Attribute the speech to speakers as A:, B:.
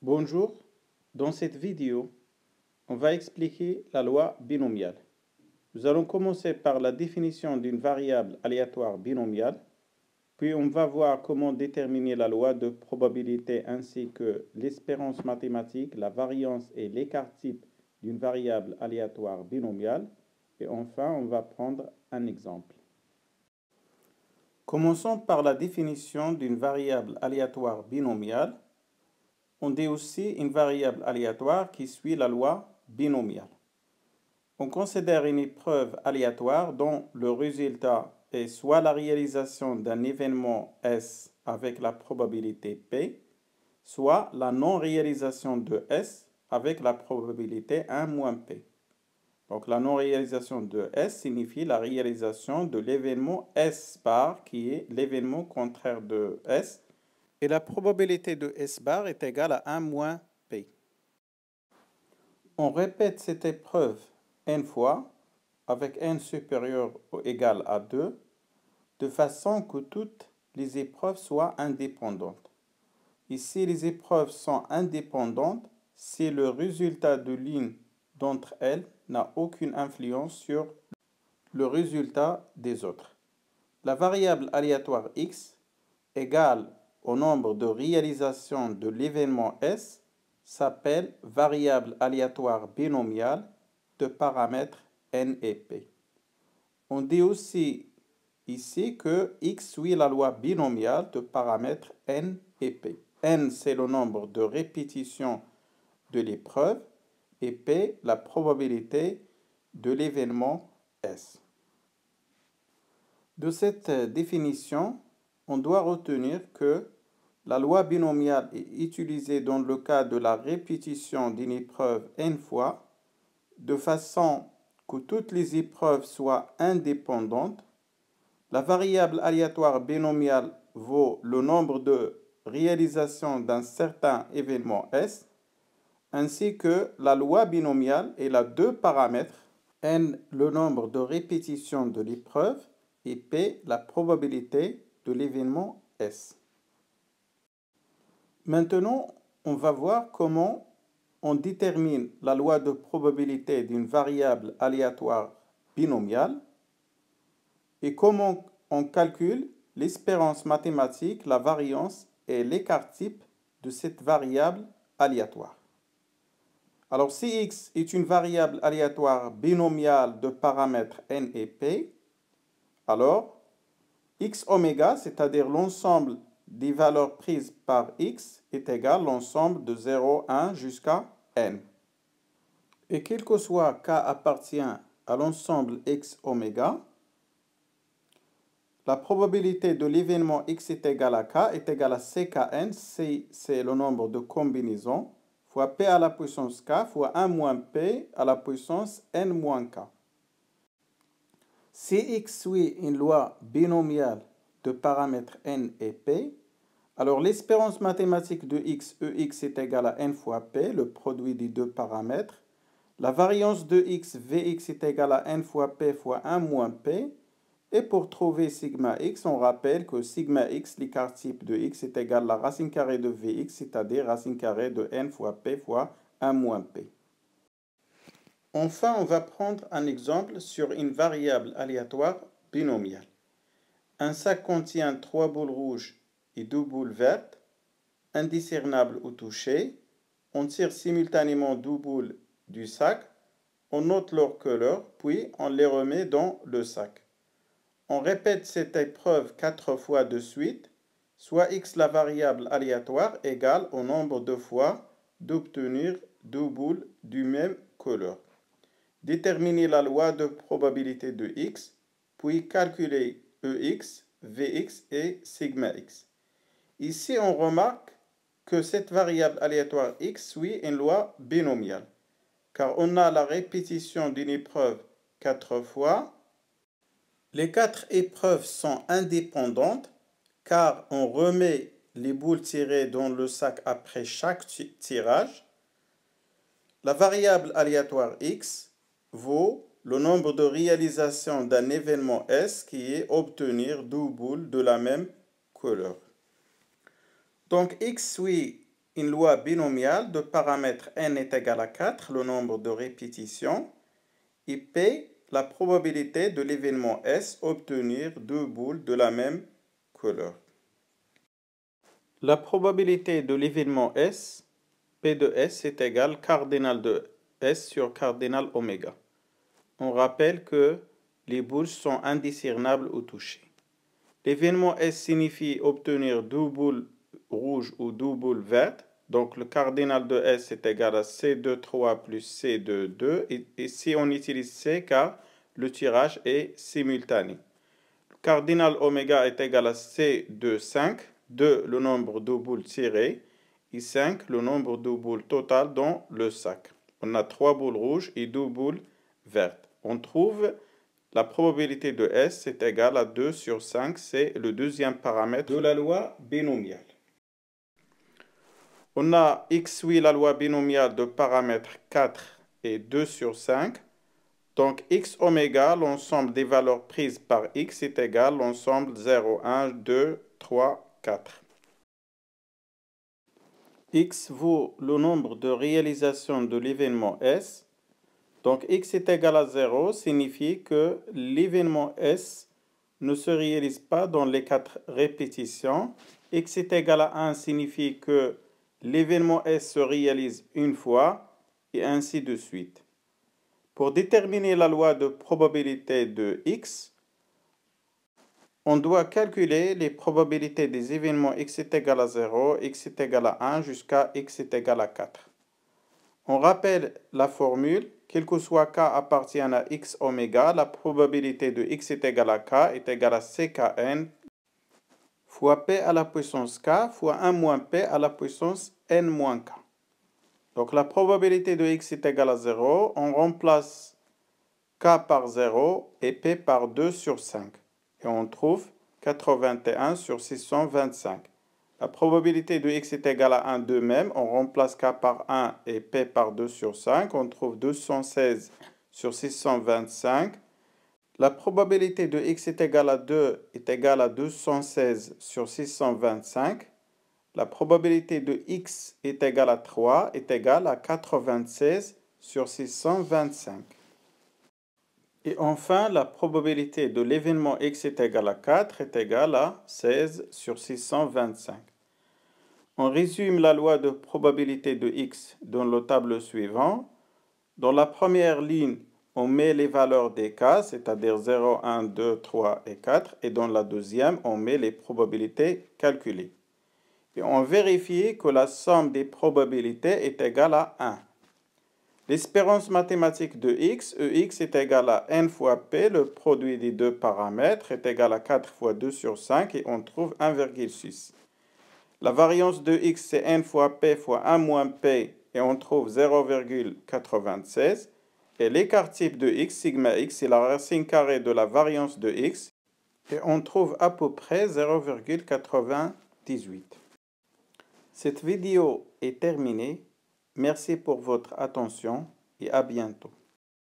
A: Bonjour, dans cette vidéo, on va expliquer la loi binomiale. Nous allons commencer par la définition d'une variable aléatoire binomiale, puis on va voir comment déterminer la loi de probabilité ainsi que l'espérance mathématique, la variance et l'écart type d'une variable aléatoire binomiale, et enfin on va prendre un exemple. Commençons par la définition d'une variable aléatoire binomiale. On dit aussi une variable aléatoire qui suit la loi binomiale. On considère une épreuve aléatoire dont le résultat est soit la réalisation d'un événement S avec la probabilité P, soit la non-réalisation de S avec la probabilité 1 moins P. Donc la non-réalisation de S signifie la réalisation de l'événement S bar qui est l'événement contraire de S, et la probabilité de S bar est égale à 1 moins P. On répète cette épreuve n fois avec n supérieur ou égal à 2 de façon que toutes les épreuves soient indépendantes. Ici, les épreuves sont indépendantes si le résultat de l'une d'entre elles n'a aucune influence sur le résultat des autres. La variable aléatoire x égale au nombre de réalisations de l'événement S s'appelle variable aléatoire binomiale de paramètres n et p. On dit aussi ici que x suit la loi binomiale de paramètres n et p. N, c'est le nombre de répétitions de l'épreuve et p, la probabilité de l'événement S. De cette définition, on doit retenir que la loi binomiale est utilisée dans le cas de la répétition d'une épreuve n fois, de façon que toutes les épreuves soient indépendantes. La variable aléatoire binomiale vaut le nombre de réalisations d'un certain événement S, ainsi que la loi binomiale elle a deux paramètres, n le nombre de répétitions de l'épreuve et p la probabilité de l'événement S. Maintenant, on va voir comment on détermine la loi de probabilité d'une variable aléatoire binomiale et comment on calcule l'espérance mathématique, la variance et l'écart type de cette variable aléatoire. Alors, si x est une variable aléatoire binomiale de paramètres n et p, alors x oméga, c'est-à-dire l'ensemble des valeurs prises par x, est égal à l'ensemble de 0, 1 jusqu'à n. Et quel que soit k appartient à l'ensemble x oméga, la probabilité de l'événement x est égale à k est égale à ckn, c c'est le nombre de combinaisons, fois p à la puissance k fois 1 moins p à la puissance n moins k. Si x suit une loi binomiale de paramètres n et p, alors l'espérance mathématique de x, ex est égale à n fois p, le produit des deux paramètres. La variance de x, vx est égale à n fois p fois 1 moins p. Et pour trouver sigma x, on rappelle que sigma x, l'écart type de x, est égal à la racine carrée de vx, c'est-à-dire racine carrée de n fois p fois 1 moins p. Enfin, on va prendre un exemple sur une variable aléatoire binomiale. Un sac contient 3 boules rouges et 2 boules vertes, indiscernables au toucher. On tire simultanément 2 boules du sac, on note leur couleur, puis on les remet dans le sac. On répète cette épreuve 4 fois de suite, soit x la variable aléatoire égale au nombre de fois d'obtenir 2 boules du même couleur. Déterminer la loi de probabilité de x, puis calculer ex, vx et sigma x. Ici, on remarque que cette variable aléatoire x suit une loi binomiale, car on a la répétition d'une épreuve 4 fois. Les 4 épreuves sont indépendantes, car on remet les boules tirées dans le sac après chaque tirage. La variable aléatoire x vaut le nombre de réalisations d'un événement S qui est obtenir 2 boules de la même couleur. Donc x suit une loi binomiale de paramètre n est égal à 4, le nombre de répétitions, et P, la probabilité de l'événement S obtenir deux boules de la même couleur. La probabilité de l'événement S, P de S, est égale cardinal de S sur cardinal oméga. On rappelle que les boules sont indiscernables au toucher. L'événement S signifie obtenir deux boules rouges ou deux boules vertes. Donc le cardinal de S est égal à C23 plus C22. Et si on utilise C, car le tirage est simultané. Le cardinal oméga est égal à C25, 2 le nombre de boules tirées, et 5 le nombre de boules totales dans le sac. On a 3 boules rouges et 2 boules vertes. On trouve la probabilité de S est égale à 2 sur 5, c'est le deuxième paramètre de la loi binomiale. On a X, oui, la loi binomiale de paramètres 4 et 2 sur 5. Donc X oméga, l'ensemble des valeurs prises par X est égal à l'ensemble 0, 1, 2, 3, 4. X vaut le nombre de réalisations de l'événement S. Donc X est égal à 0 signifie que l'événement S ne se réalise pas dans les 4 répétitions. X est égal à 1 signifie que l'événement S se réalise une fois et ainsi de suite. Pour déterminer la loi de probabilité de X, on doit calculer les probabilités des événements X est égal à 0, X est égal à 1 jusqu'à X est égal à 4. On rappelle la formule. Quel que soit K appartienne à X oméga, la probabilité de X est égale à K est égale à CKN fois P à la puissance K fois 1 moins P à la puissance N moins K. Donc la probabilité de X est égale à 0. On remplace K par 0 et P par 2 sur 5. Et on trouve 81 sur 625. La probabilité de X est égale à 1 de même. On remplace K par 1 et P par 2 sur 5. On trouve 216 sur 625. La probabilité de X est égale à 2 est égale à 216 sur 625. La probabilité de X est égale à 3 est égale à 96 sur 625. Et enfin, la probabilité de l'événement X est égale à 4 est égale à 16 sur 625. On résume la loi de probabilité de X dans le tableau suivant. Dans la première ligne, on met les valeurs des cas, c'est-à-dire 0, 1, 2, 3 et 4. Et dans la deuxième, on met les probabilités calculées. Et on vérifie que la somme des probabilités est égale à 1. L'espérance mathématique de x, EX est égale à n fois p, le produit des deux paramètres est égal à 4 fois 2 sur 5 et on trouve 1,6. La variance de x, c'est n fois p fois 1 moins p et on trouve 0,96. Et l'écart type de x, sigma x, c'est la racine carrée de la variance de x et on trouve à peu près 0,98. Cette vidéo est terminée. Merci pour votre attention et à bientôt.